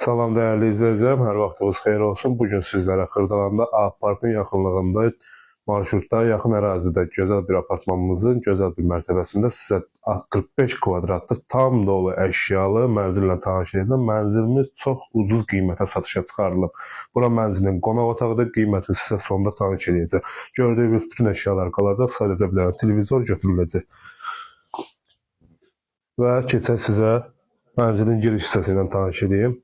Salam dəyərli izləyicilərim, hər vaxtınız xeyir olsun. Bugün sizlərə Xırdalanda A parkın yaxınlığında marşrutda yaxın ərazidə gözəl bir apartmanımızın gözəl bir mərtəbəsində sizə 45 kvadratlıq tam dolu əşyalı mənzillə tanış edəcəm. Mənzilimiz çox ucuz qiymətə satışa çıxarılıb. Bura mənzilin qonaq otağıdır, qiyməti sizə sonda tanış edəcəm. Gördüyünüz bütün əşyalar qalacaq, sadəcə bir televizor götürüləcək. Və keçək sizə mənzilin giriş hissəsi ilə tanış edeyim.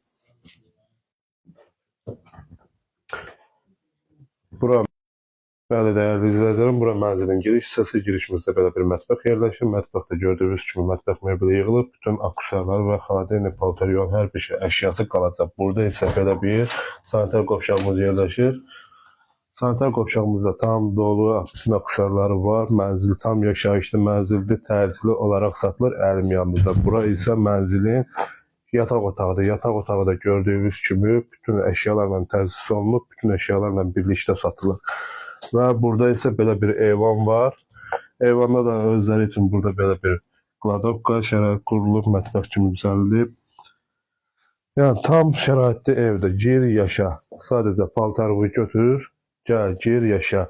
Bura, bəli dəyərli izləyicilərim, bura mənzilin giriş hissəsi, girişimizdə belə bir mətbəx yerləşir. Mətbəxdə gördüyünüz kimi mətbəx mebeli yığılıb, bütün aksesuarlar və xaladelnik, paltaryon, hər bir şey əşyası qalacaq. Burada isə belə bir sanitar qovşağımız yerləşir. Sanitar qovşağımızda tam dolu bütün aksesuarları var. Mənzil tam yaşayışlı mənzildir, təcili olaraq satılır əlim yanımızda. Bura isə mənzilin yataq otağıdır. Yataq otağı da gördüyünüz kimi bütün əşyalarla təchiz olunub, bütün əşyalarla birlikdə satılır. Və burada isə belə bir eyvan var. Eyvanda da özləri üçün burada belə bir kladovka şərait qurulub, mətbəx kimi düzəldilib. Yəni tam şəraitli evdə gir, yaşa. Sadəcə paltarını götür, gəl, gir, yaşa.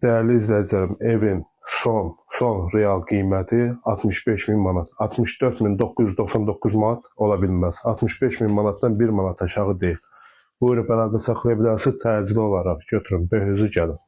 Dəyərli izləyicilərim, evin son real qiyməti 65.000 manat. 64.999 manat ola bilməz. 65.000 manatdan 1 manat aşağı deyil. Buyurun, əlaqə saxlaya bilərsiniz, təcili olaraq götürün, bəhüzü gəlin.